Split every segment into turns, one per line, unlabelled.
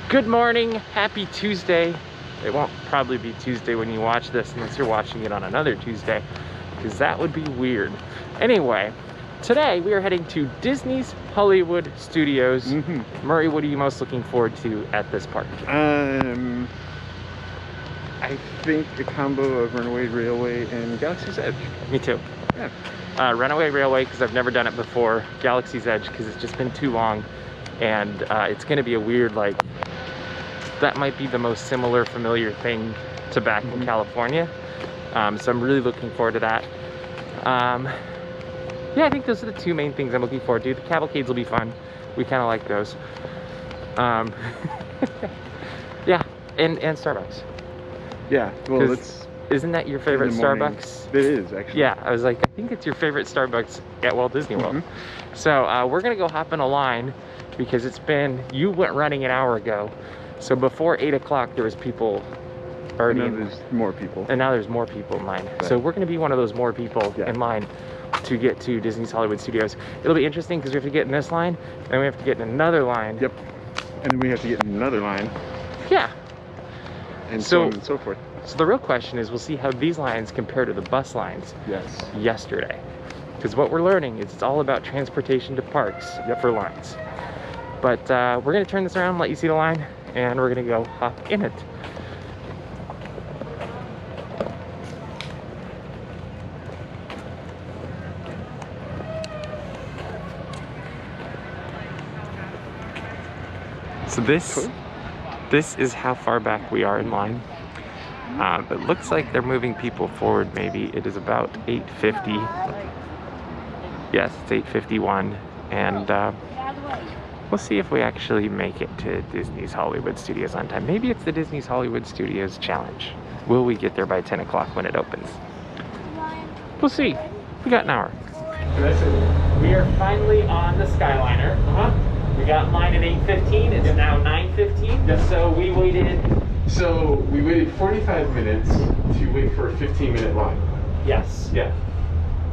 Good morning, happy Tuesday. It won't probably be Tuesday when you watch this unless you're watching it on another Tuesday, because that would be weird. Anyway, today we are heading to Disney's Hollywood Studios. Murray, what are you most looking forward to at this park?
I think a combo of Runaway Railway and Galaxy's Edge.
Me too.
Yeah.
Runaway Railway because I've never done it before. Galaxy's Edge because it's just been too long, and it's going to be a weird, like, that might be the most similar, familiar thing to back in California. So I'm really looking forward to that. Yeah, I think those are the two main things I'm looking forward to. The cavalcades will be fun. We kind of like those. Yeah, and Starbucks.
Yeah, well,
isn't that your favorite Starbucks?
It is, actually.
Yeah, I was like, I think it's your favorite Starbucks at Walt Disney World. So we're gonna go hop in a line because you went running an hour ago. So before 8 o'clock, there was people already.
And now there's more people.
And now there's more people in line. Right. So we're gonna be one of those more people in line to get to Disney's Hollywood Studios. It'll be interesting because we have to get in this line, then we have to get in another line.
Yep. And then we have to get in another line.
Yeah.
And so on and so forth.
So the real question is, we'll see how these lines compare to the bus lines yesterday. Because what we're learning is it's all about transportation to parks for lines. But we're gonna turn this around, let you see the line, and we're gonna go hop in it. So this is how far back we are in line. It looks like they're moving people forward maybe. It is about 8:50. Yes, it's 8:51. And we'll see if we actually make it to Disney's Hollywood Studios on time. Maybe it's the Disney's Hollywood Studios challenge. Will we get there by 10 o'clock when it opens? We'll see. We got an hour. We are finally on the Skyliner. We got in line at 8:15. It's now 9:15. So we waited.
So we waited 45 minutes to wait for a 15-minute line.
Yes.
Yeah.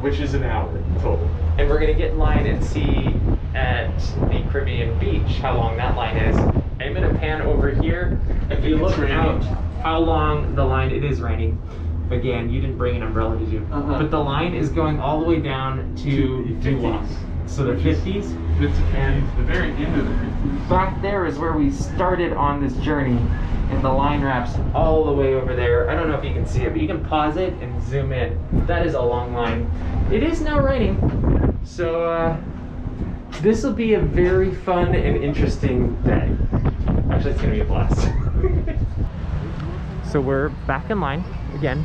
Which is an hour total.
And we're gonna get in line and see at the Caribbean Beach how long that line is. I'm gonna pan over here. If you look out how long the line, it is raining. Again, you didn't bring an umbrella, did you? But the line is going all the way down to Dulux. So the 50s.
And the very end of the 50s.
Back there is where we started on this journey. And the line wraps all the way over there. I don't know if you can see it, but you can pause it and zoom in. That is a long line. It is now raining. So this will be a very fun and interesting day. Actually, it's gonna be a blast. So we're back in line again.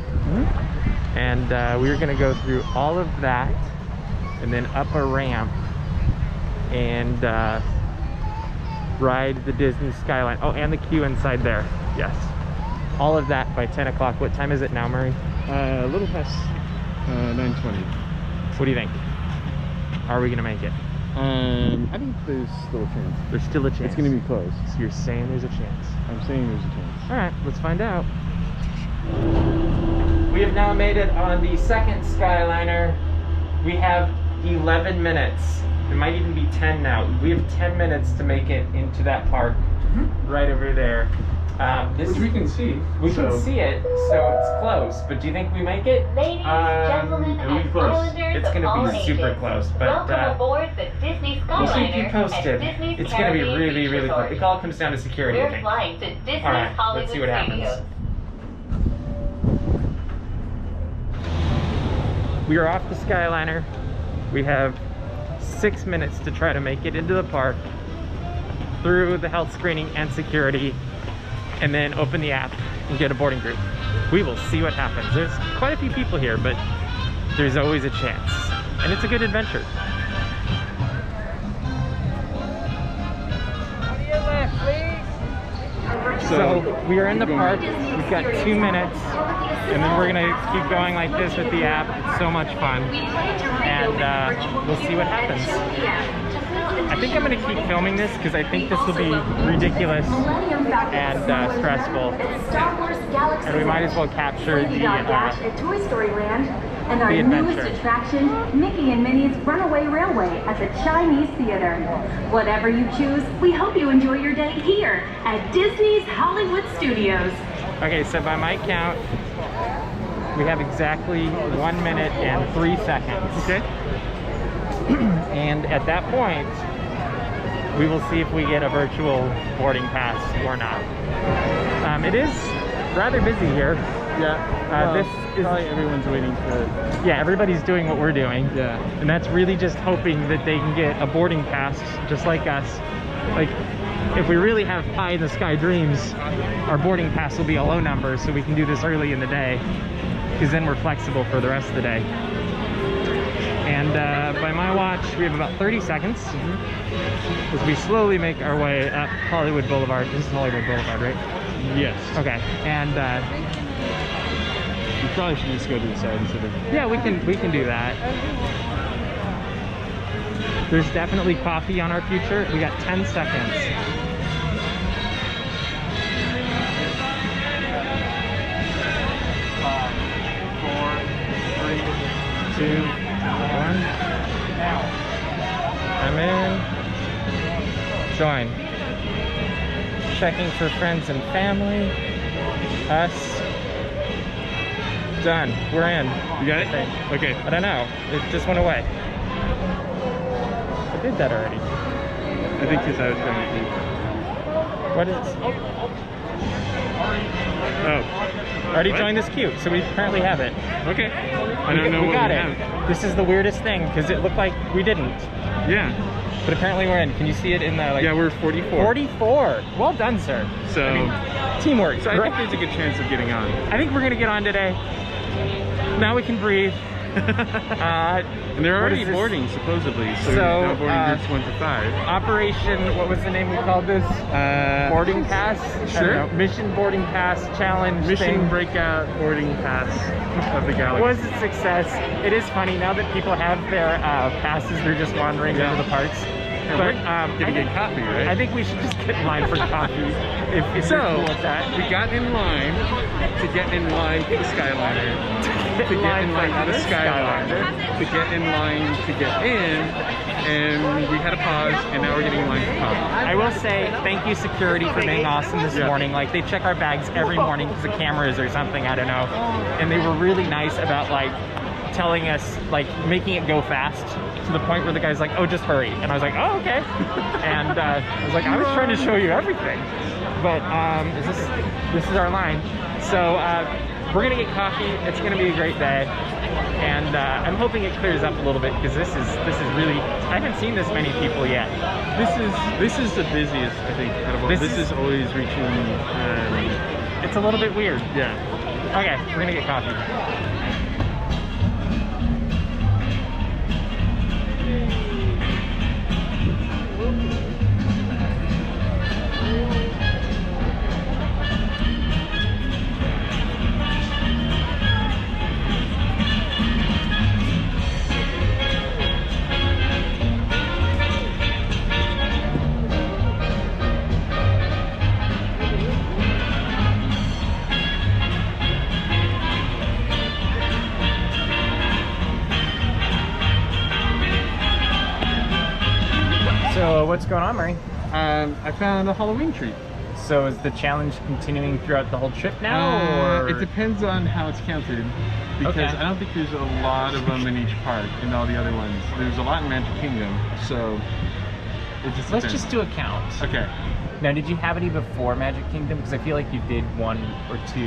And we're gonna go through all of that and then up a ramp and ride the Disney Skyline. Oh, and the queue inside there. Yes. All of that by 10 o'clock. What time is it now, Murray?
A little past 9:20.
What do you think? Are we gonna make it?
I think there's still a chance.
There's still a chance.
It's gonna be close.
So you're saying there's a chance?
I'm saying there's a chance.
All right, let's find out. We have now made it on the second Skyliner. We have 11 minutes. It might even be 10 now. We have 10 minutes to make it into that park right over there.
Which we can see.
We can see it, so it's close. But do you think we make it?
Ladies, gentlemen, and Islanders
it's going
of all
to be super
ages,
close. But
welcome aboard the Disney
we'll keep you
Skyliner
posted.
at Disney's
It's going to be
Caribbean
really,
Beach
really
Resort.
quick. It all comes down to security, I
We're
think.
flying to Disney's
All right,
Hollywood
let's see what happens.
Studios.
We are off the Skyliner. We have 6 minutes to try to make it into the park through the health screening and security, and then open the app and get a boarding group. We will see what happens. There's quite a few people here, but there's always a chance, and it's a good adventure. So we are in the park. We've got 2 minutes, and then we're gonna keep going like this with the app. It's so much fun, and we'll see what happens. I think I'm gonna keep filming this because I think this will be ridiculous and stressful, and we might as well capture the
Toy Story Land. and our
the
newest
adventure.
attraction, Mickey and Minnie's Runaway Railway at the Chinese Theater. Whatever you choose, we hope you enjoy your day here at Disney's Hollywood Studios.
Okay, so by my count, we have exactly 1 minute and 3 seconds.
Okay.
And at that point, we will see if we get a virtual boarding pass or not. It is rather busy here.
Yeah.
This is
probably everyone's waiting for.
Yeah, everybody's doing what we're doing.
Yeah.
And that's really just hoping that they can get a boarding pass just like us. Like, if we really have pie in the sky dreams, our boarding pass will be a low number so we can do this early in the day, because then we're flexible for the rest of the day. And by my watch, we have about 30 seconds as we slowly make our way up Hollywood Boulevard. This is Hollywood Boulevard, right?
Yes.
Okay. And
We probably should just go to the side instead of.
yeah, we can do that. There's definitely coffee on our future. We got 10 seconds. Two, one. I'm in. Join. Checking for friends and family. Us. Done. We're in.
You got it? Okay.
I don't know. It just went away. I did that already.
I think because I was trying to do.
What is?
Oh.
Already
What?
joined this queue, so we apparently have it.
Okay. I don't know
we
what
got
we
it.
have.
This is the weirdest thing because it looked like we didn't,
Yeah.
but apparently we're in. Can you see it in the like?
Yeah, we're 44.
44. Well done, sir.
So.
I mean, teamwork.
So I think there's a good chance of getting on.
I think we're gonna get on today. Now we can breathe.
And they're
What
already
is this?
boarding, supposedly. So,
So,
now boarding groups 1 to 5.
Operation. What was the name we called this? Boarding pass. I don't
Sure.
know. Mission boarding pass challenge.
Mission
thing.
breakout boarding pass of the galaxy.
Was a success. It is funny now that people have their passes. They're just wandering
Yeah.
into the parks.
Yeah,
But
we're
I
gonna
think,
get coffee, right?
I think we should just get in line for coffee. If
So,
you're cool with that.
we got in line to get in line for the Skyliner.
Get
To
in
get
line
in
for
line for the
another
Skyliner. To get in line to get in. And we had a pause, and now we're getting in line for coffee.
I will say thank you security for being awesome this
Yeah.
morning. Like they check our bags every morning because of cameras or something, I don't know. And they were really nice about like telling us, like making it go fast to the point where the guy's like, oh, just hurry. And I was like, oh, okay. And I was like, I was trying to show you everything. But this is our line. So we're gonna get coffee. It's gonna be a great day. And I'm hoping it clears up a little bit because this is really, I haven't seen this many people yet.
This is the busiest, I think, out of all.
This
This is always reaching.
It's a little bit weird.
Yeah.
Okay, we're gonna get coffee. So what's going on, Murray?
I found a Halloween treat.
So is the challenge continuing throughout the whole trip now, or?
It depends on how it's counted, because
Okay.
I don't think there's a lot of them in each park in all the other ones. There's a lot in Magic Kingdom, so it just
Let's
depends.
just do a count.
Okay.
Now, did you have any before Magic Kingdom? Because I feel like you did 1 or 2.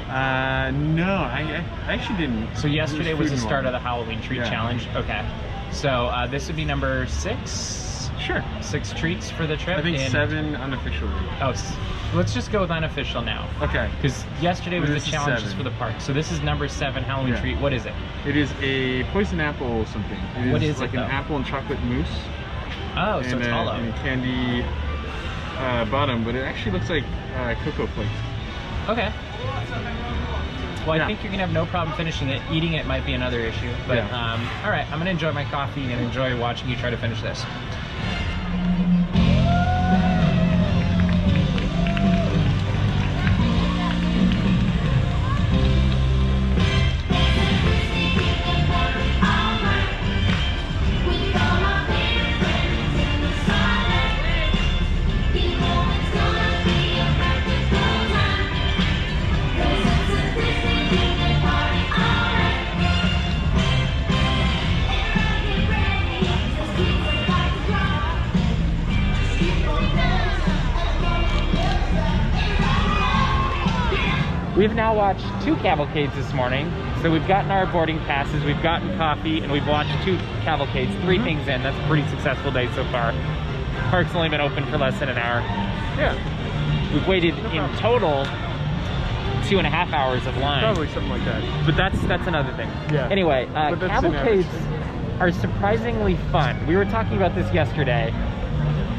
No, I actually didn't.
So yesterday was the
food
start
one.
of the Halloween treat
Yeah.
challenge. Okay. So this would be number 6.
Sure.
6 treats for the trip.
I think
in-
7 unofficially.
Oh, let's just go with unofficial now.
Okay.
Because yesterday was
This
the
is
challenges
7.
for the park. So this is number 7 Halloween
Yeah.
treat. What is it?
It is a poison apple something.
What is
like
it,
an
though?
apple and chocolate mousse.
Oh, so
and
it's hollow.
and a candy bottom, but it actually looks like cocoa flakes.
Okay. Well, I
Yeah.
think you're gonna have no problem finishing it. Eating it might be another issue. But
Yeah.
all right, I'm gonna enjoy my coffee and enjoy watching you try to finish this. We've now watched 2 cavalcades this morning. So we've gotten our boarding passes, we've gotten coffee, and we've watched 2 cavalcades, 3 things in. That's a pretty successful day so far. Park's only been open for less than an hour.
Yeah.
We've waited in total 2.5 hours of line.
Probably something like that.
But that's another thing.
Yeah.
Anyway,
But that's an
cavalcades
average
are surprisingly fun. We were talking about this yesterday,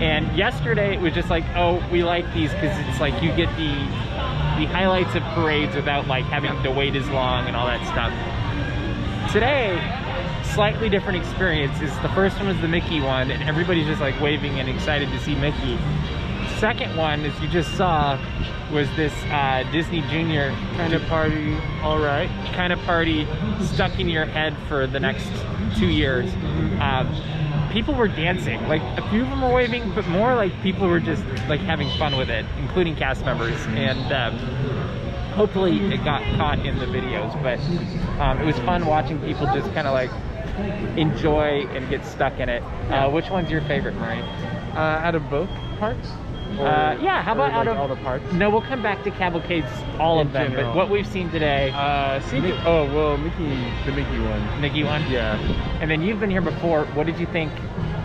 and yesterday it was just like, oh, we like these because it's like you get the highlights of parades without like having to wait as long and all that stuff. Today, slightly different experience. Is the first one was the Mickey one, and everybody's just like waving and excited to see Mickey. Second one, as you just saw, was this Disney Junior
Kind of party, all right.
kind of party stuck in your head for the next 2 years. People were dancing, like a few of them were waving, but more like people were just like having fun with it, including cast members, and hopefully it got caught in the videos. But it was fun watching people just kind of like enjoy and get stuck in it. Which one's your favorite, Murray?
Out of both parks?
Yeah, how about
like
out of
all the parks?
No, we'll come back to cavalcades, all of them.
general.
But what we've seen today,
Oh well, the Mickey one.
Mickey one.
Yeah,
And then you've been here before. What did you think?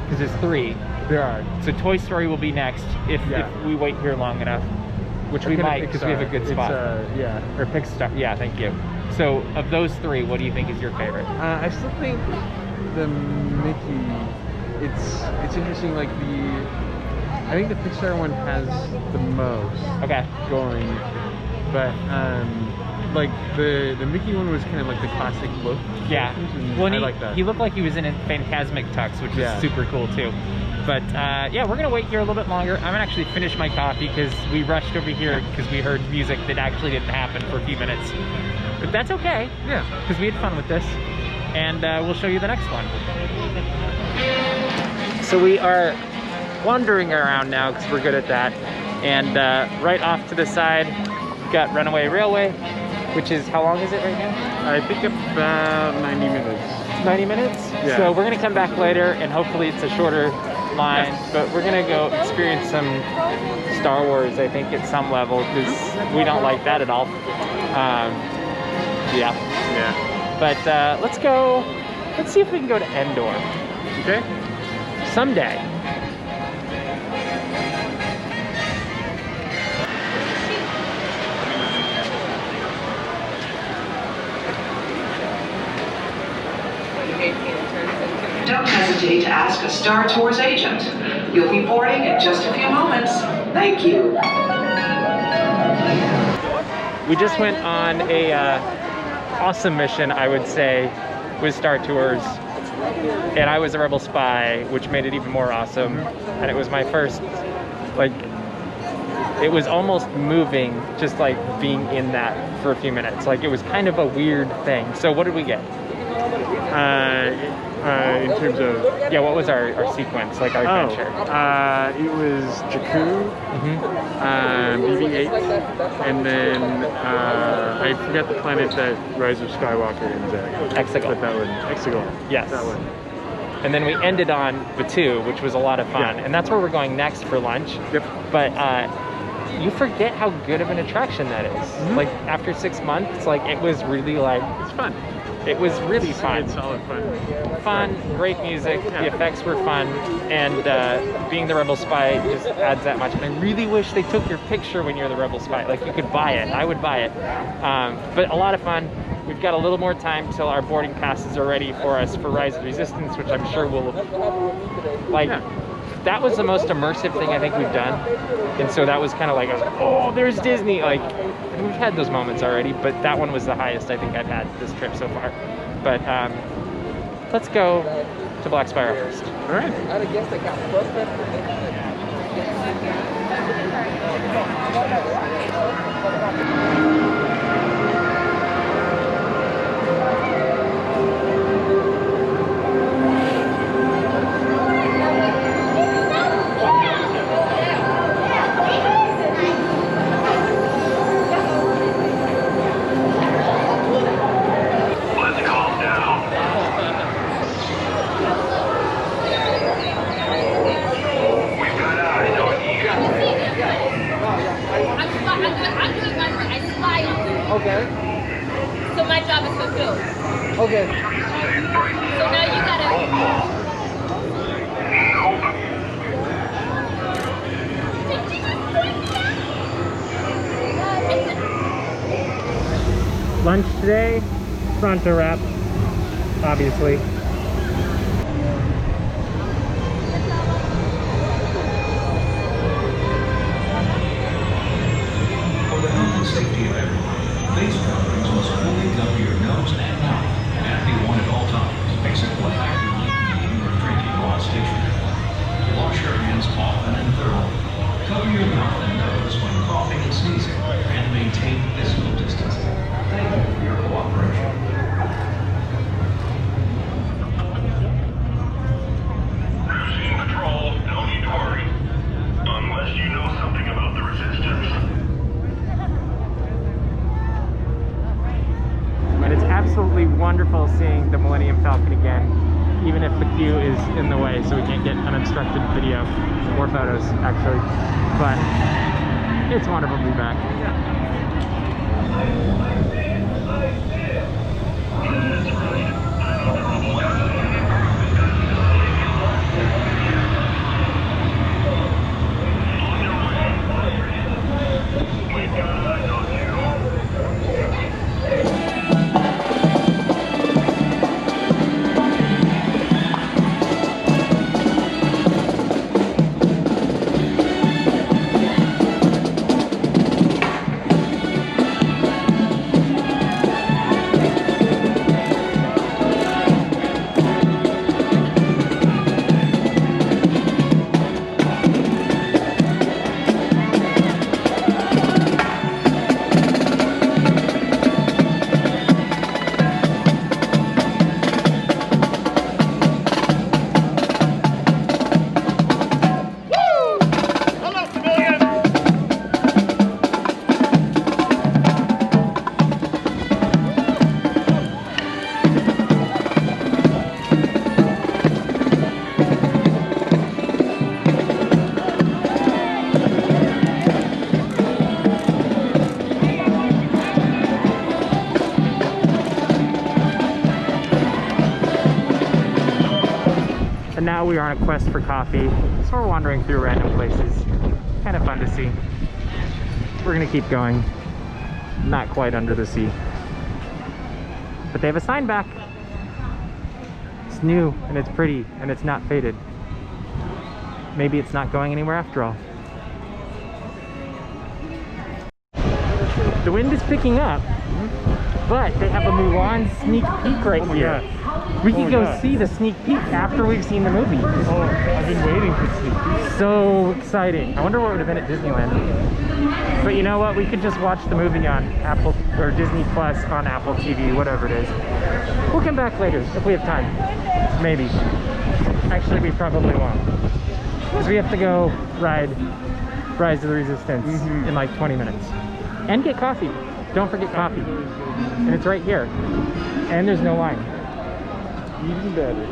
Because there's 3.
there are.
So Toy Story will be next if we wait here long enough, which we might because we have a good spot.
Yeah.
Or Pixar. Yeah, thank you. So of those 3, what do you think is your favorite?
I still think the Mickey. It's interesting. Like I think the Pixar one has the most
Okay.
going, but like the Mickey one was kind of like the classic look.
Yeah.
And
Well,
I like that.
He looked like he was in a Phantasmic tux, which was super cool too. But yeah, we're gonna wait here a little bit longer. I'm gonna actually finish my coffee because we rushed over here because we heard music that actually didn't happen for a few minutes. But that's okay.
Yeah.
Because we had fun with this, and we'll show you the next one. So we are wandering around now because we're good at that, and right off to the side we've got Runaway Railway, which is, how long is it right now?
I think about 90 minutes.
90 minutes?
Yeah.
So we're gonna come back later and hopefully it's a shorter line, but we're gonna go experience some Star Wars, I think, at some level, because we don't like that at all. Yeah. But let's see if we can go to Endor.
Okay.
Someday.
Don't hesitate to ask a Star Tours agent. You'll be boarding in just a few moments. Thank you.
We just went on a awesome mission, I would say, with Star Tours. And I was a Rebel Spy, which made it even more awesome. And it was my first, like, it was almost moving, just like being in that for a few minutes. Like, it was kind of a weird thing. So what did we get?
In terms of...
Yeah, what was our sequence, like our adventure?
It was Jakku, BB-8, and then I forgot the planet that Rise of Skywalker ends at.
Exegol.
But that one, Exegol.
Yes.
That one.
And then we ended on Batuu, which was a lot of fun.
Yeah.
And that's where we're going next for lunch.
Yep.
But you forget how good of an attraction that is. Like, after 6 months, like, it was really like...
It's fun.
It was really fun.
It's solid fun.
Fun, great music, the effects were fun, and being the Rebel Spy just adds that much. And I really wish they took your picture when you're the Rebel Spy. Like, you could buy it. I would buy it. But a lot of fun. We've got a little more time till our boarding passes are ready for us for Rise of Resistance, which I'm sure will, like, that was the most immersive thing I think we've done. And so that was kind of like, I was like, oh, there's Disney. Like, and we've had those moments already, but that one was the highest I think I've had this trip so far. But let's go to Black Spire first.
All right.
I
Lunch today, pronto wrap, obviously.
For the health and safety of everyone, face coverings must fully cover your nose and mouth and be worn at all times, except when actively eating or drinking while stationary. Wash your hands often and thoroughly. Cover your mouth and nose when coughing and sneezing, and maintain physical distancing. Thank you for your cooperation.
Machine Patrol, no need to worry. Unless you know something about the resistance.
But it's absolutely wonderful seeing the Millennium Falcon again, even if the queue is in the way, so we can't get unobstructed video or photos, actually. But it's wonderful to be back. And now we are on a quest for coffee, so we're wandering through random places. Kind of fun to see. We're gonna keep going. Not quite under the sea. But they have a sign back. It's new, and it's pretty, and it's not faded. Maybe it's not going anywhere after all. The wind is picking up, but they have a Mulan sneak peek right here. We can go see the sneak peek after we've seen the movie.
Oh, I've been waiting for sneak peek.
So exciting. I wonder what would have been at Disneyland. But you know what? We could just watch the movie on Apple or Disney Plus on Apple TV, whatever it is. We'll come back later if we have time. Maybe. Actually, we probably won't. Because we have to go ride Rise of the Resistance in like 20 minutes. And get coffee. Don't forget coffee. And it's right here. And there's no line.
Even better.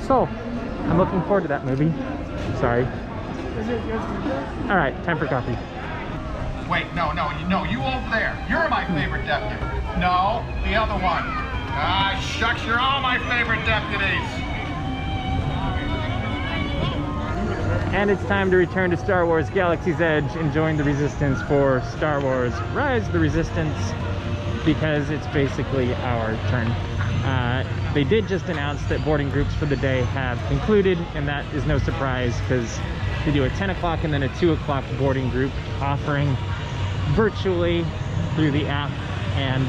So, I'm looking forward to that movie. Sorry. Alright, time for coffee.
Wait, no, you over there. You're my favorite deputy. No, the other one. Ah, shucks, you're all my favorite deputies.
And it's time to return to Star Wars Galaxy's Edge and join the Resistance for Star Wars Rise of the Resistance, because it's basically our turn. They did just announce that boarding groups for the day have concluded, and that is no surprise because they do a 10 o'clock and then a 2 o'clock boarding group offering virtually through the app, and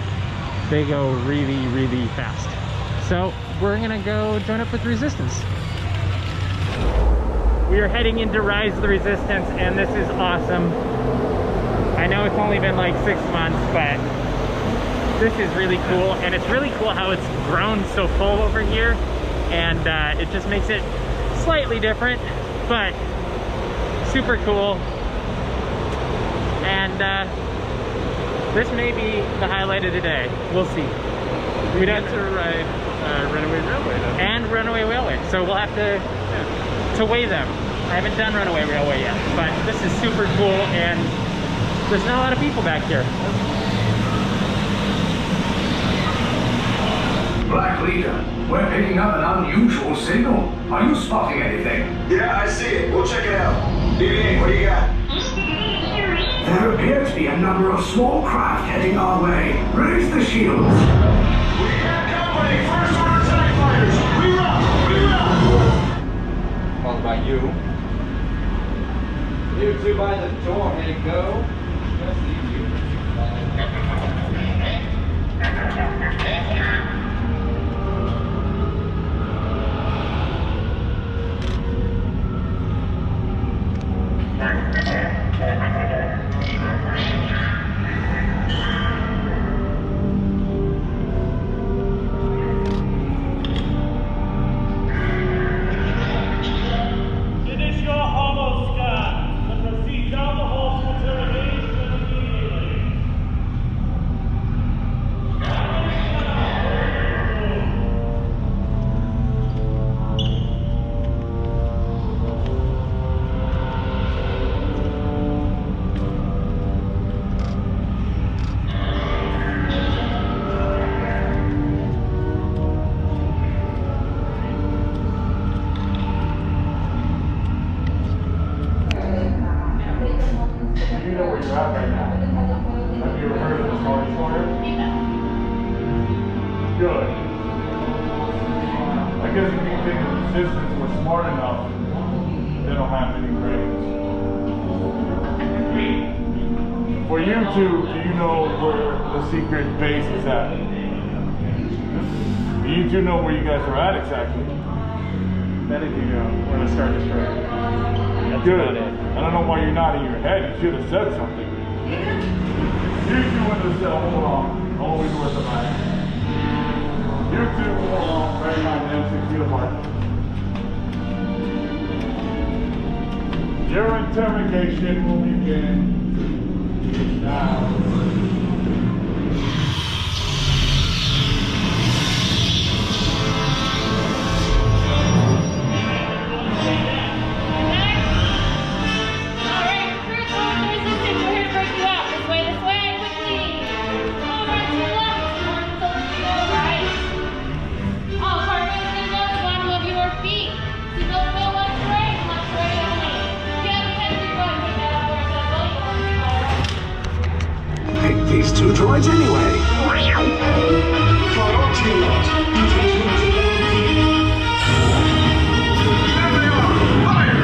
they go really, really fast. So we're gonna go join up with Resistance. We are heading into Rise of the Resistance, and this is awesome. I know it's only been like 6 months, but this is really cool, and it's really cool how it's grown so full over here, and it just makes it slightly different, but super cool. And this may be the highlight of the day. We'll see.
We got to ride Runaway Railway though.
And Runaway Railway, so we'll have to weigh them. I haven't done Runaway Railway yet, but this is super cool, and there's not a lot of people back here.
Black Leader, we're picking up an unusual signal. Are you spotting anything?
Yeah, I see it. We'll check it out. BB-8, what do you got?
There appear to be a number of small craft heading our way. Raise the shields.
We have company! First order TIE fighters! Reroute! Reroute!
Followed by you. You two by the door, hey go. Just leave you.
Finish your hollow scan and proceed down the halls for interrogation immediately.
You know where you're at right now. Have you ever heard of the Star Destroyer? Good. I guess if you think the Resistance were smart enough, they don't have any brains. For you two, do you know where the secret base is at? Do you two know where you guys are at exactly? That if you know, we're on a Star Destroyer.
Good.
I don't know why you're nodding your head. You should have said something. You two in the cell, hold on. All the way towards the back. You two hold on. Very nice, 6 feet apart. Your interrogation will begin now.
Pick these two droids anyway.
Priority alert! There they are! Fire!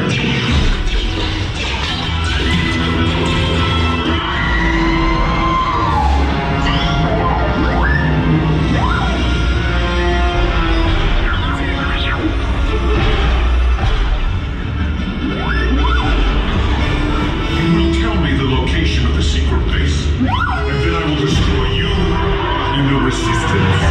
You will tell me the location of the secret base, and then I will destroy you and the Resistance.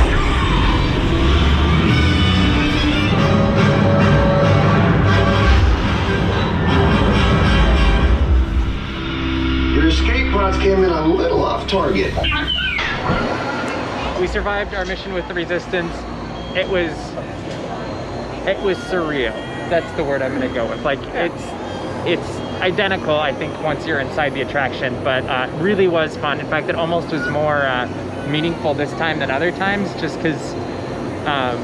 Your escape pods came in a little off target.
We survived our mission with the Resistance. It was surreal. That's the word I'm gonna go with. Like it's identical, I think, once you're inside the attraction, but really was fun. In fact, it almost was more meaningful this time than other times, just because I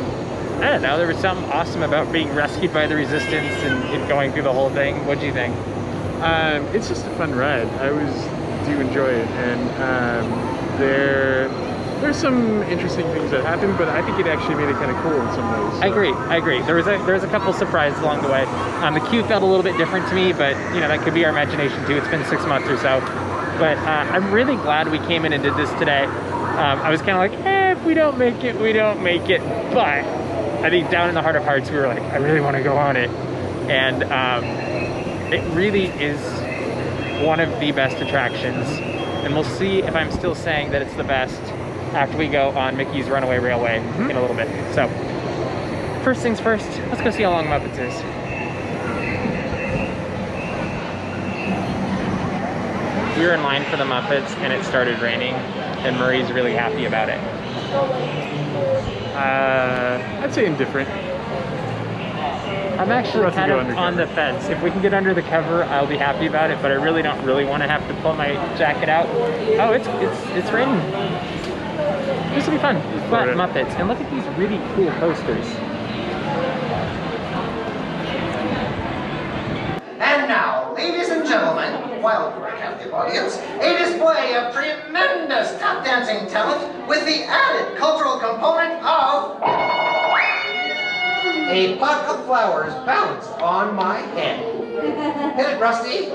don't know, there was something awesome about being rescued by the Resistance and going through the whole thing. What'd you think?
It's just a fun ride. I always do enjoy it, and there's some interesting things that happen, but I think it actually made it kind of cool in some ways. So.
I agree. There was a couple surprises along the way. The queue felt a little bit different to me, but you know, that could be our imagination too. It's been 6 months or so. But I'm really glad we came in and did this today. I was kind of like, if we don't make it, we don't make it. But I think down in the heart of hearts, we were like, I really want to go on it. And it really is one of the best attractions. And we'll see if I'm still saying that it's the best after we go on Mickey's Runaway Railway in a little bit. So, first things first, let's go see how long Muppets is. We were in line for the Muppets and it started raining, and Murray's really happy about it.
I'd say indifferent.
I'm actually kind of on the fence. If we can get under the cover, I'll be happy about it, but I really don't want to have to pull my jacket out. Oh, it's raining. This will be fun. But Muppets, and look at these really cool posters.
And now, ladies and gentlemen, while for a captive audience, a display of tremendous tap dancing talent with the added cultural component of a pot of flowers balanced on my head. Hit it, Rusty.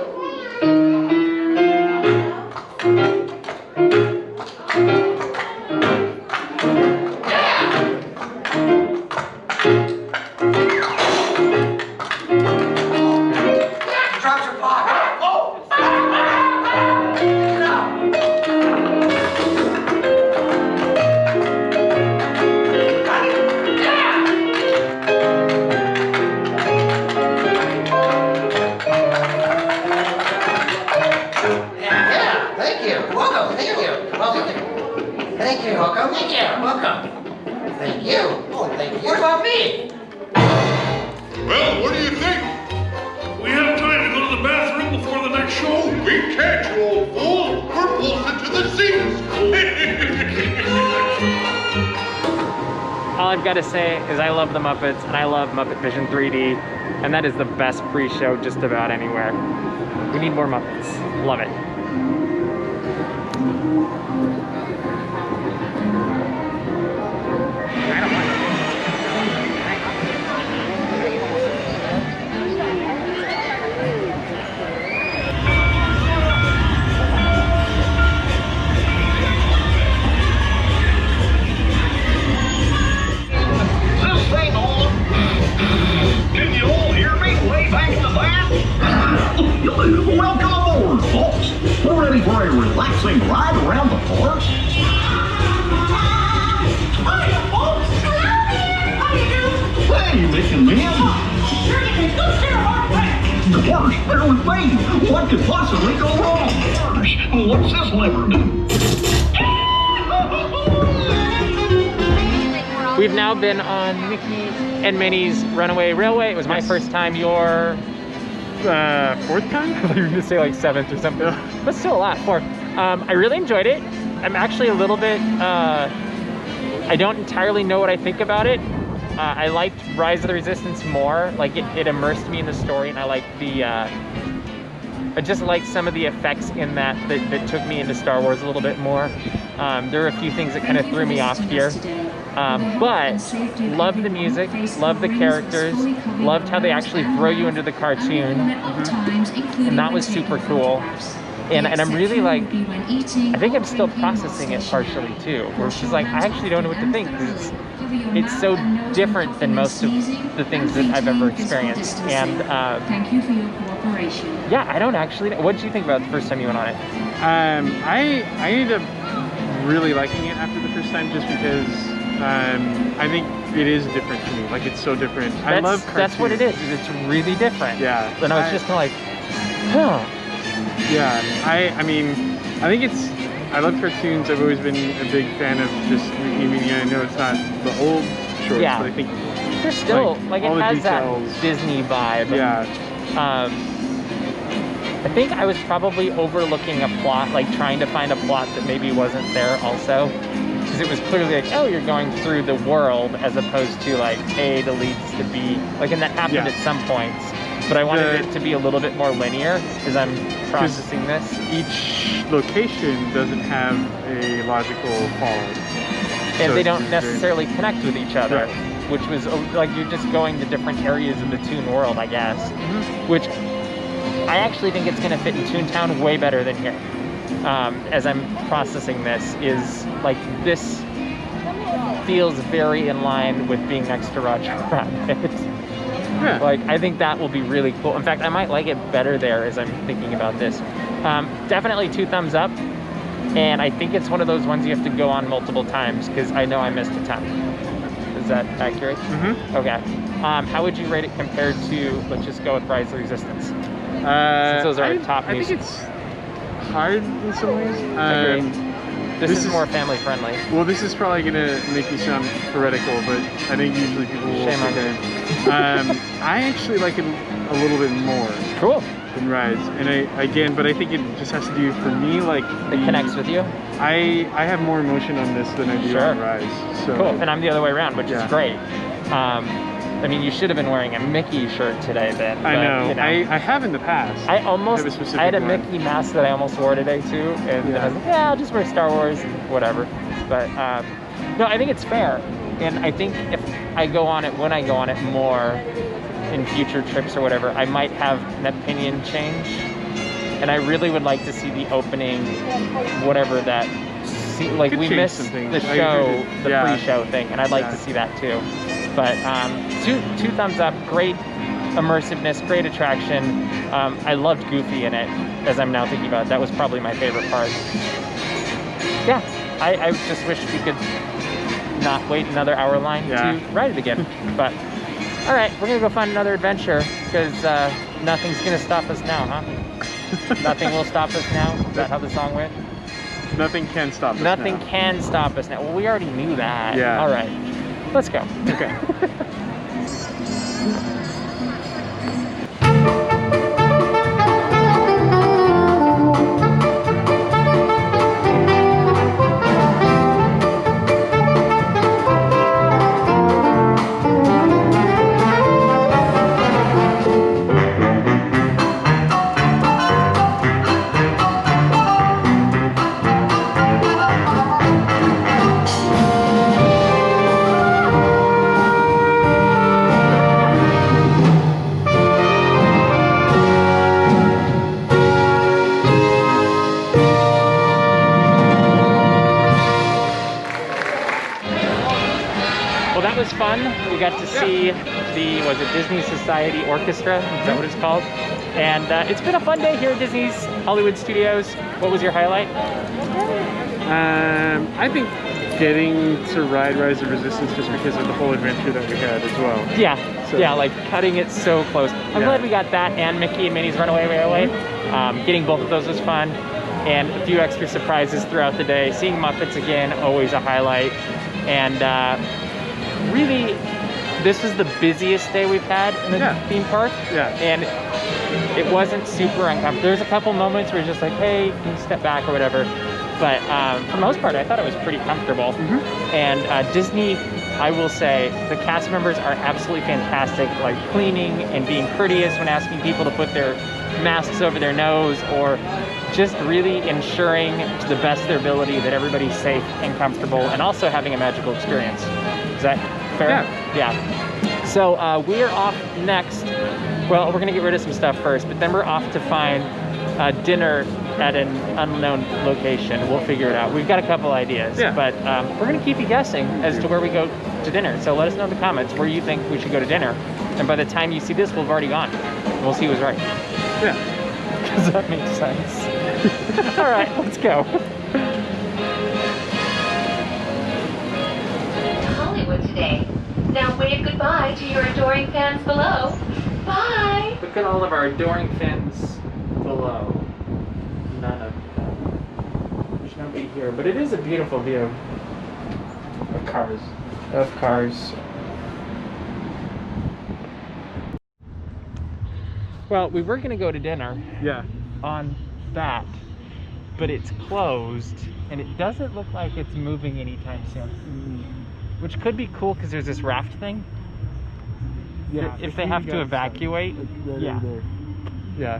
Well, what do you think? We have time to go to the bathroom before the next show? We can't, you old fool! We're bolted to the seats!
All I've got to say is I love the Muppets and I love Muppet Vision 3D, and that is the best pre-show just about anywhere. We need more Muppets. Love it.
Welcome aboard, folks. We're ready for a relaxing ride around the park. Hiya, folks. How you doing? Hey, Mick and Minnie. Sure you can go share our back. Gosh, there with me. What could possibly go wrong? Gosh, what's this lever do?
We've now been on Micke and Minnie's Runaway Railway. It was my first time. Your fourth time? I thought you were gonna say like seventh or something, but still a lot. Fourth. I really enjoyed it. I'm actually a little bit, I don't entirely know what I think about it. I liked Rise of the Resistance more. Like it immersed me in the story, and I liked the, I just liked some of the effects in that took me into Star Wars a little bit more. There are a few things that kind of threw me off here. But loved the music, loved the characters, loved how they actually throw you into the cartoon, and that was super cool. And I'm really like, I think I'm still processing it partially too, where it's just like, I actually don't know what to think, because it's so different than most of the things that I've ever experienced. And
thank you for your cooperation.
Yeah, I don't actually know. What did you think about it the first time you went on it?
I ended up really liking it after the first time, just because I think it is different to me. Like, it's so different. I love cartoons.
That's what it is it's really different.
Yeah.
And I was just kind of like, huh.
Yeah, I mean, I think I love cartoons. I've always been a big fan of just, I mean, I know it's not the old shorts,
yeah.
but I think
there's still, like it has that Disney vibe.
Yeah.
I think I was probably overlooking a plot, like trying to find a plot that maybe wasn't there also. Because it was clearly like, oh, you're going through the world, as opposed to like A that leads to B. Like, and that happened at some points. But I wanted it to be a little bit more linear as I'm processing this.
Each location doesn't have a logical follow.
And so they don't necessarily connect with each other, which was like you're just going to different areas of the Toon world, I guess. Mm-hmm. Which I actually think it's going to fit in Toontown way better than here. As I'm processing this, is like this feels very in line with being next to Roger Rabbit. Yeah. Like, I think that will be really cool. In fact, I might like it better there as I'm thinking about this. Definitely 2 thumbs up. And I think it's one of those ones you have to go on multiple times, because I know I missed a ton. Is that accurate? Mm-hmm. Okay. How would you rate it compared to, let's just go with Rise of the Resistance? Since those are our top news.
I think it's hard in some ways.
This is more family friendly.
Well, this is probably going to make me sound heretical, but I think usually people will
say that.
I actually like it a little bit more.
Cool.
Than Rise. And but I think it just has to do, for me, like...
It connects with you?
I have more emotion on this than I do on Rise. So.
Cool. And I'm the other way around, which is great. I mean, you should have been wearing a Mickey shirt today then.
I
but,
know.
you know.
I have in the past.
I had a
one.
Mickey mask that I almost wore today too, and I was like, yeah, I'll just wear Star Wars and whatever. But no, I think it's fair, and I think if I go on it, when I go on it more in future trips or whatever, I might have an opinion change, and I really would like to see the opening, whatever that. Like we missed the show, the pre-show thing, and I'd like to see that too. But two thumbs up, great immersiveness, great attraction. I loved Goofy in it, as I'm now thinking about it. That was probably my favorite part. Yeah, I just wish we could not wait another hour line to ride it again. But all right, we're gonna go find another adventure because nothing's gonna stop us now, huh? Nothing will stop us now. Is that how the song went?
Nothing can stop us
Nothing
now.
can stop us now. Well, we already knew that.
Yeah.
All right, let's go.
Okay.
Fun. We got to see the Disney Society Orchestra, is that what it's called? And it's been a fun day here at Disney's Hollywood Studios. What was your highlight?
I think getting to ride Rise of Resistance just because of the whole adventure that we had as well.
Yeah, yeah, like cutting it so close. I'm glad we got that and Mickey and Minnie's Runaway Railway. Getting both of those was fun. And a few extra surprises throughout the day. Seeing Muppets again, always a highlight. And really, this was the busiest day we've had in the theme park. Yeah. And it wasn't super uncomfortable. There's a couple moments where you're just like, hey, can you step back or whatever. But for the most part, I thought it was pretty comfortable. And Disney, I will say, the cast members are absolutely fantastic, like cleaning and being courteous when asking people to put their masks over their nose, or just really ensuring to the best of their ability that everybody's safe and comfortable and also having a magical experience. Is that fair? Yeah. So we're off next. Well, we're gonna get rid of some stuff first, but then we're off to find dinner at an unknown location. We'll figure it out. We've got a couple ideas, but we're gonna keep you guessing as to where we go to dinner. So let us know in the comments where you think we should go to dinner. And by the time you see this, we'll have already gone. We'll see who's right.
Yeah.
Does that make sense? All right, let's go.
Hollywood today. Now wave goodbye to your adoring fans below. Bye!
Look at all of our adoring fans below. None of them. There's nobody here, but it is a beautiful view. Of cars. Of cars. Well, we were gonna go to dinner. On that, but it's closed, and it doesn't look like it's moving anytime soon. Which could be cool because there's this raft thing. Yeah. If they have to evacuate. Yeah.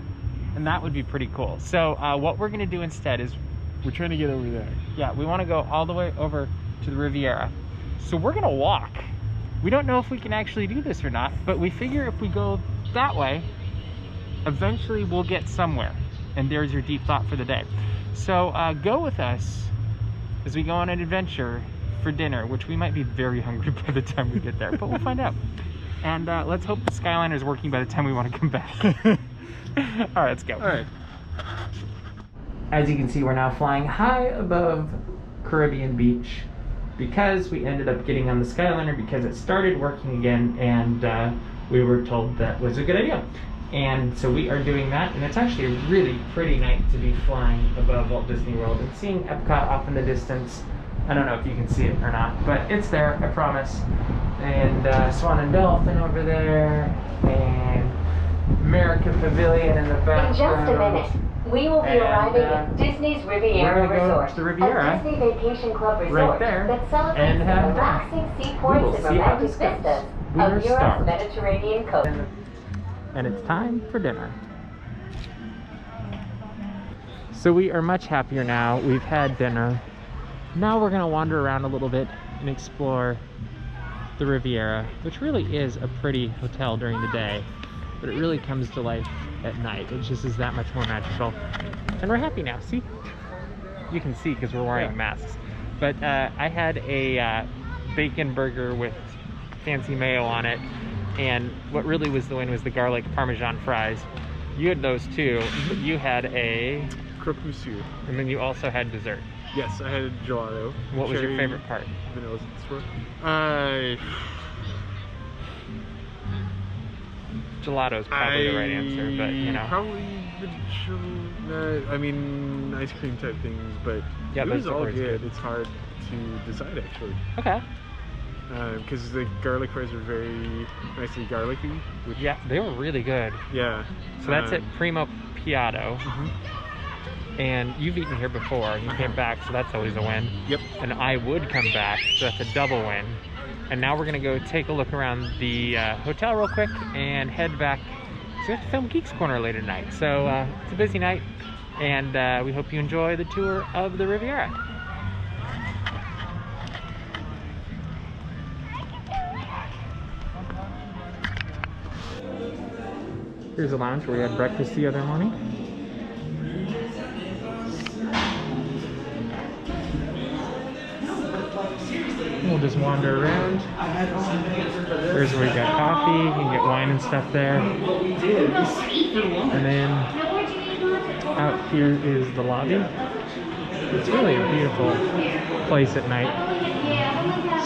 And that would be pretty cool. So what we're gonna do instead is
we're trying to get over there.
Yeah, we want to go all the way over to the Riviera. So we're gonna walk. We don't know if we can actually do this or not, but we figure if we go that way, eventually we'll get somewhere. And there's your deep thought for the day. So go with us as we go on an adventure for dinner, which we might be very hungry by the time we get there, but we'll find out. And let's hope the Skyliner is working by the time we want to come back. All right, let's go. All right. As you can see, we're now flying high above Caribbean Beach because we ended up getting on the Skyliner because it started working again, and we were told that was a good idea. And so we are doing that, and it's actually a really pretty night to be flying above Walt Disney World and seeing Epcot off in the distance. I don't know if you can see it or not, but it's there, I promise. And Swan and Dolphin over there, and American Pavilion in the background.
In just a minute, we will be arriving at Disney's Riviera Resort,
to the Riviera,
a Disney Vacation Club resort
right there,
that celebrates
and have
relaxing seaports and romantic vistas
We are
of Europe's
starved.
Mediterranean coast.
And it's time for dinner. So we are much happier now. We've had dinner. Now we're gonna wander around a little bit and explore the Riviera, which really is a pretty hotel during the day, but it really comes to life at night. It just is that much more magical. And we're happy now, see? You can see because we're wearing masks. But I had a bacon burger with fancy mayo on it, and what really was the win was the garlic parmesan fries. You had those too, but you had a
croque monsieur,
and then you also had dessert.
Yes, I had gelato.
What was your favorite part?
Vanilla swirl.
Gelato's probably the right answer, but you know.
Probably I mean, ice cream type things, but
yeah,
it was all
good.
It's hard to decide actually.
Okay.
Because the garlic fries are very nicely garlicky. Which,
yeah, they were really good.
Yeah.
So that's at Primo Piatto.
Mm-hmm.
And you've eaten here before. You came back, so that's always a win.
Yep.
And I would come back, so that's a double win. And now we're gonna go take a look around the hotel real quick and head back. So we have to film Geeks Corner later tonight. So it's a busy night, and we hope you enjoy the tour of the Riviera. Here's a lounge where we had breakfast the other morning. We'll just wander around. There's where we got coffee, you can get wine and stuff there. And then out here is the lobby. It's really a beautiful place at night.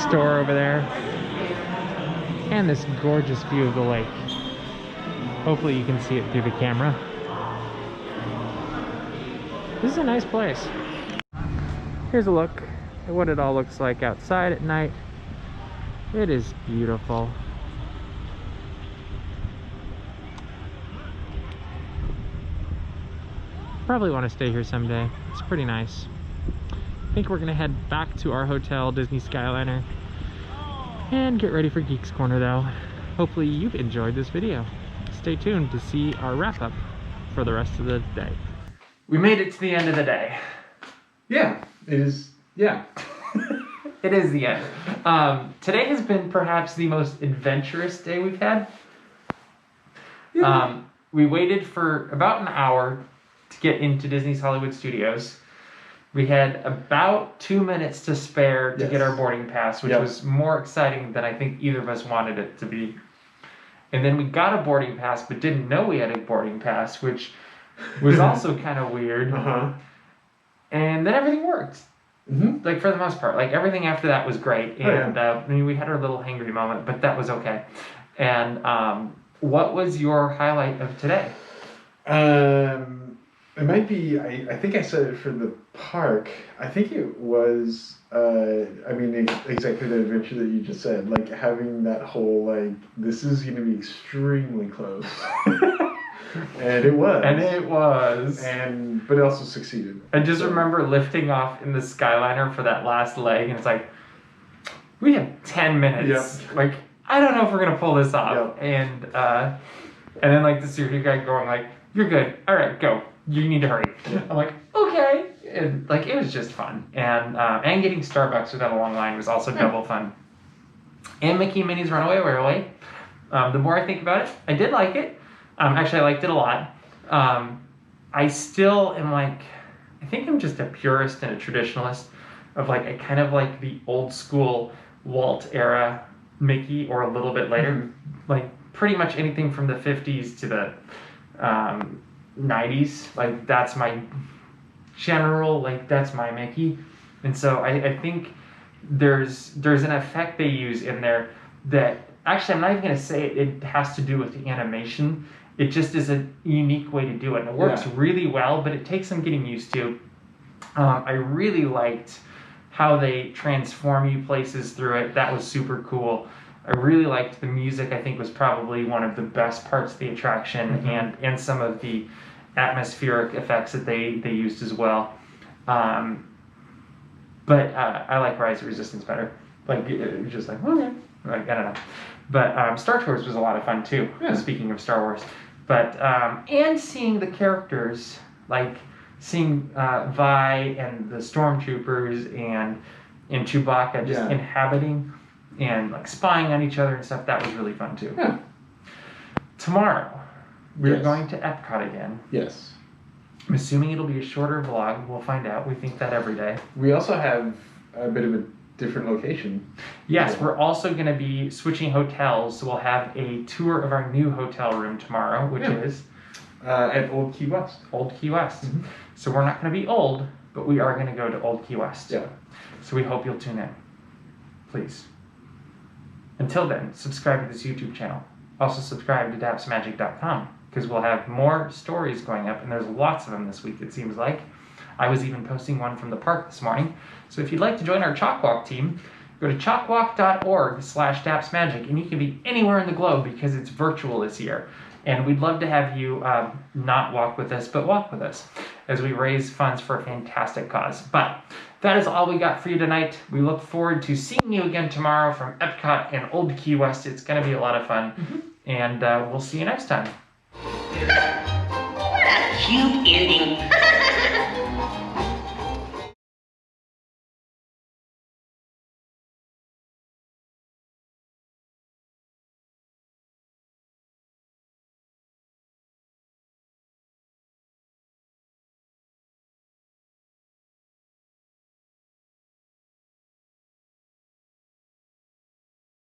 Store over there. And this gorgeous view of the lake. Hopefully you can see it through the camera. This is a nice place. Here's a look at what it all looks like outside at night. It is beautiful. Probably want to stay here someday. It's pretty nice. I think we're gonna head back to our hotel, Disney Skyliner, and get ready for Geeks Corner though. Hopefully you've enjoyed this video. Stay tuned to see our wrap-up for the rest of the day. We made it to the end of the day.
Yeah, it is. Yeah.
It is the end. Today has been perhaps the most adventurous day we've had.
Yeah.
We waited for about an hour to get into Disney's Hollywood Studios. We had about 2 minutes to spare to get our boarding pass, which was more exciting than I think either of us wanted it to be. And then we got a boarding pass, but didn't know we had a boarding pass, which was also kind of weird. And then everything worked. Like for the most part, like everything after that was great. And I mean, we had our little hangry moment, but that was okay. And what was your highlight of today?
It might be, I think I said it for the park. I think it was, I mean, exactly the adventure that you just said. Like having that whole, like, this is going to be extremely close. And it was.
And it was.
But it also succeeded.
I just remember lifting off in the Skyliner for that last leg, and it's like, we have 10 minutes. Like, I don't know if we're going to pull this off. And then, like, the security guy going, like, you're good. All right, go. You need to hurry. I'm like, okay. And, like, it was just fun. And getting Starbucks without a long line was also double fun. And Mickey and Minnie's Runaway Railway. The more I think about it, I did like it. Actually, I liked it a lot. I still am like, I think I'm just a purist and a traditionalist of like, I kind of like the old school Walt era Mickey or a little bit later. Like pretty much anything from the 50s to the 90s. Like that's my general, like that's my Mickey. And so I think there's an effect they use in there that, actually I'm not even gonna say it has to do with the animation. It just is a unique way to do it. And it works really well, but it takes some getting used to. I really liked how they transform you places through it. That was super cool. I really liked the music. I think was probably one of the best parts of the attraction, and some of the atmospheric effects that they used as well. But I like Rise of Resistance better. Like, it's just like, okay. Like, I don't know. But Star Tours was a lot of fun too, speaking of Star Wars. But, and seeing the characters, like seeing Vi and the Stormtroopers and Chewbacca just inhabiting and like spying on each other and stuff, that was really fun too.
Yeah.
Tomorrow, we're going to Epcot again.
Yes.
I'm assuming it'll be a shorter vlog. We'll find out. We think that every day.
We also have a bit of a different location.
Yes, we're also going to be switching hotels, so we'll have a tour of our new hotel room tomorrow, which is
at Old Key West.
Old Key West. So we're not going to be old, but we are going to go to Old Key West.
Yeah.
So we hope you'll tune in. Please. Until then, subscribe to this YouTube channel. Also subscribe to dapsmagic.com because we'll have more stories going up, and there's lots of them this week, it seems like. I was even posting one from the park this morning. So if you'd like to join our Chalk Walk team, go to chalkwalk.org/dapsmagic, and you can be anywhere in the globe because it's virtual this year. And we'd love to have you not walk with us, but walk with us as we raise funds for a fantastic cause. But that is all we got for you tonight. We look forward to seeing you again tomorrow from Epcot and Old Key West. It's going to be a lot of fun. And we'll see you next time.
What a cute ending.